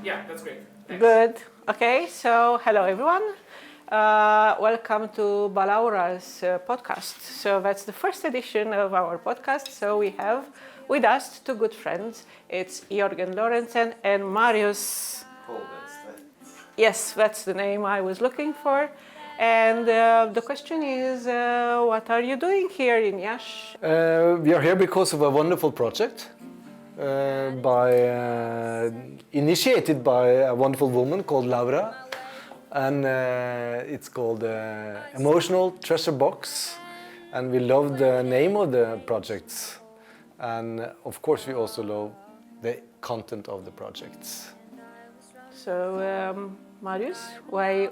Yeah, that's great. Thanks. Good. Okay, so hello everyone. Welcome to Balaura's podcast. So that's the first edition of our podcast. So we have with us two good friends. It's Jörgen Lorentzen and Marius. Yes, that's the name I was looking for. And the question is, what are you doing here in Iași? We are here because of a wonderful project initiated by a wonderful woman called Laura, and it's called Emotional Treasure Box, and we love the name of the projects, and of course we also love the content of the projects. So, Marius, why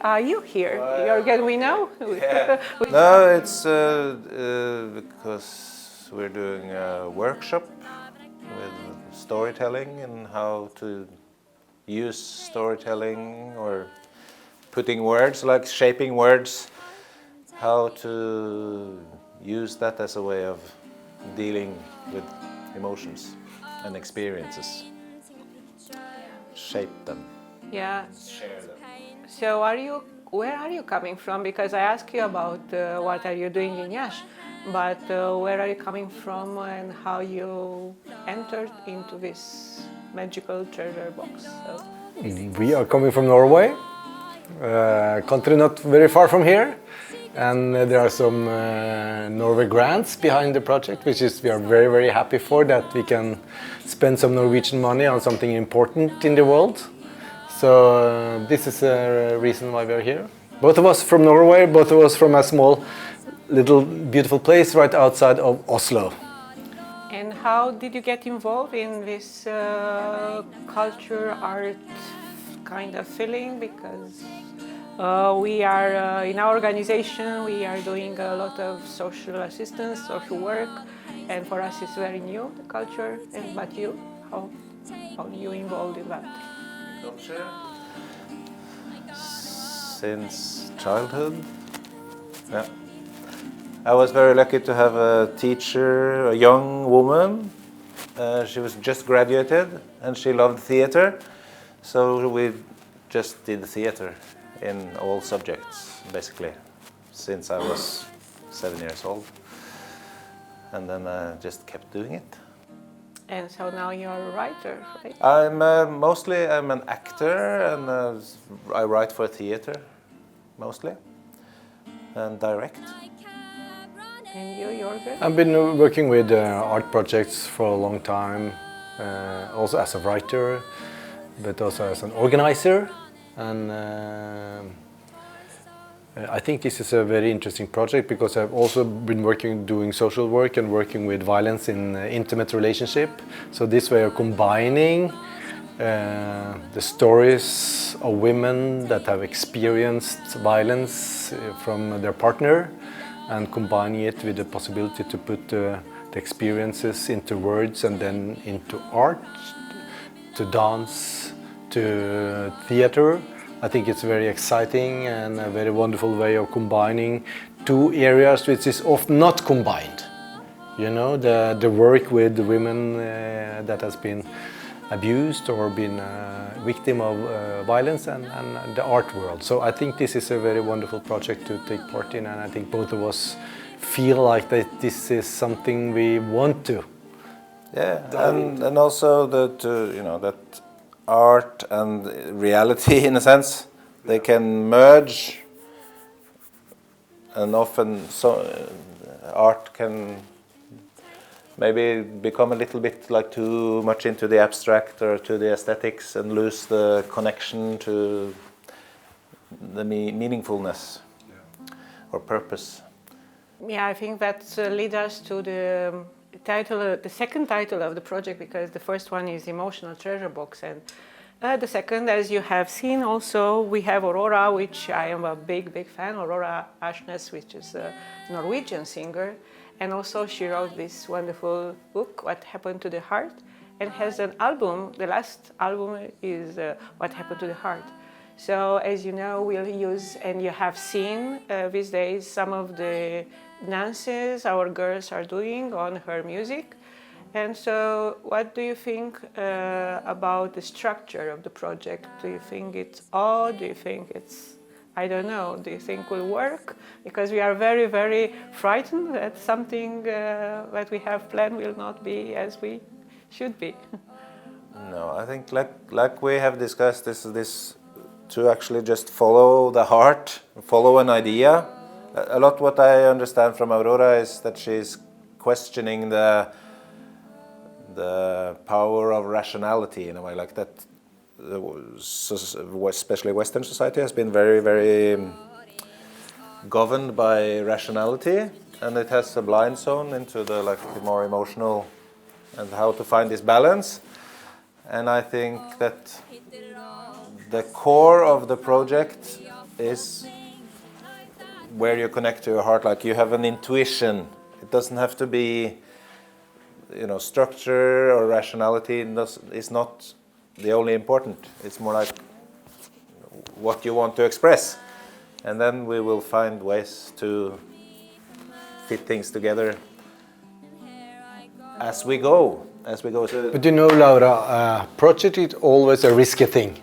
are you here? Jörgen, we know. Yeah. No, it's because we're doing a workshop with storytelling and how to use storytelling or putting words, like shaping words, how to use that as a way of dealing with emotions and experiences. Shape them. Yeah. Share them. So, where are you coming from? Because I asked you about what are you doing in Iași, but where are you coming from and how you entered into this magical treasure box? So. We are coming from Norway, a country not very far from here, and there are some Norway grants behind the project, which is we are very, very happy for, that we can spend some Norwegian money on something important in the world. So this is a reason why we are here. Both of us from Norway, both of us from a small, little, beautiful place right outside of Oslo. And how did you get involved in this culture, art kind of feeling? Because we are, in our organization, we are doing a lot of social assistance, social work, and for us it's very new, the culture. And but you, how are you involved in that? Culture? Since childhood. Yeah. I was very lucky to have a teacher, a young woman. She was just graduated and she loved theater. So we just did theater in all subjects, basically, since I was 7 years old. And then I just kept doing it. And so now you're a writer, right? I'm an actor, and I write for theater, mostly, and direct. And you, Jörgen? I've been working with art projects for a long time, also as a writer, but also as an organizer. And I think this is a very interesting project because I've also been doing social work and working with violence in intimate relationship. So this way of combining the stories of women that have experienced violence from their partner and combining it with the possibility to put the experiences into words and then into art, to dance, to theater. I think it's very exciting and a very wonderful way of combining two areas which is often not combined. You know, the work with women that has been abused or been a victim of violence and the art world. So I think this is a very wonderful project to take part in, and I think both of us feel like that this is something we want to. Yeah, and also that that art and reality, in a sense, they can merge, and often art can maybe become a little bit like too much into the abstract or to the aesthetics and lose the connection to the meaningfulness or purpose. Yeah, I think that leads us to the title, the second title of the project, because the first one is Emotional Treasure Box, and the second, as you have seen also, we have Aurora, which I am a big fan, Aurora Ashnes, which is a Norwegian singer, and also she wrote this wonderful book, What Happened to the Heart, and has an album. The last album is What Happened to the Heart. So as you know, we'll use, and you have seen these days, some of the dances our girls are doing on her music. And so what do you think about the structure of the project? Do you think it's odd? Do you think it's, I don't know, do you think will work? Because we are very, very frightened that something that we have planned will not be as we should be. No, I think like we have discussed, this to actually just follow the heart, follow an idea. A lot what I understand from Aurora is that she's questioning the power of rationality in a way, like that. Especially Western society has been very, very governed by rationality, and it has a blind zone into the more emotional and how to find this balance. And I think that the core of the project is where you connect to your heart, like you have an intuition. It doesn't have to be, structure or rationality is not the only important. It's more like what you want to express. And then we will find ways to fit things together as we go. But Laura, project is always a risky thing.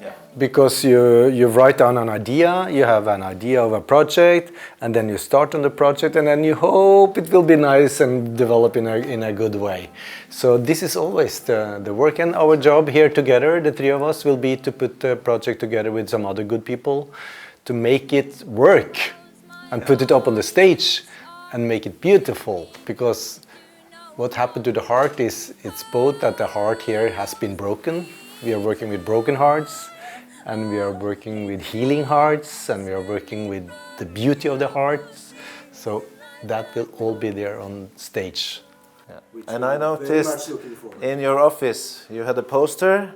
Yeah. Because you write down an idea, you have an idea of a project, and then you start on the project, and then you hope it will be nice and develop in a good way. So this is always the work, and our job here together, the three of us, will be to put the project together with some other good people to make it work and put it up on the stage and make it beautiful. Because what happened to the heart is it's both that the heart here has been broken. We are working with broken hearts, and we are working with healing hearts, and we are working with the beauty of the hearts. So that will all be there on stage. Yeah. And I noticed in your office you had a poster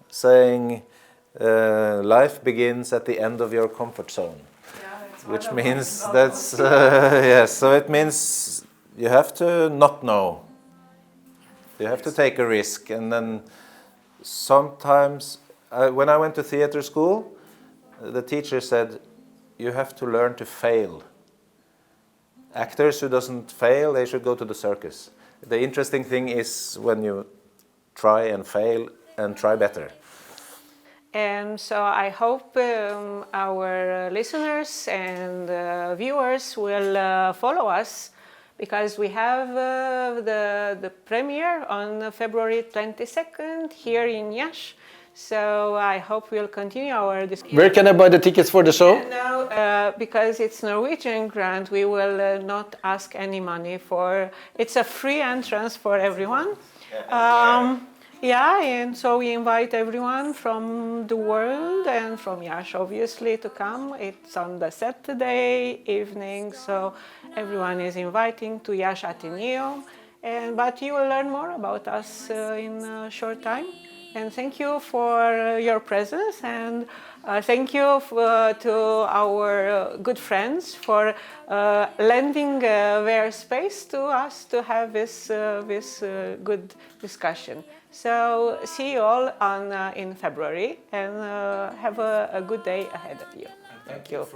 saying life begins at the end of your comfort zone. Yeah, which means that's yes, so it means you have to not know. You have to take a risk, and then sometimes when I went to theater school, the teacher said you have to learn to fail. Actors who doesn't fail, they should go to the circus. The interesting thing is when you try and fail and try better. And so I hope our listeners and viewers will follow us, because we have the premiere on February 22nd here in Iași. So I hope we'll continue our discussion. Where can I buy the tickets for the show? Now, because it's Norwegian grant, we will not ask any money for. It's a free entrance for everyone. Yeah, and so we invite everyone from the world and from Iași, obviously, to come. It's on the Saturday evening, so everyone is inviting to Iași Athenaeum. But you will learn more about us in a short time. And thank you for your presence, and thank you to our good friends for lending their space to us to have this good discussion. So see you all in February, and have a good day ahead of you. Thank you.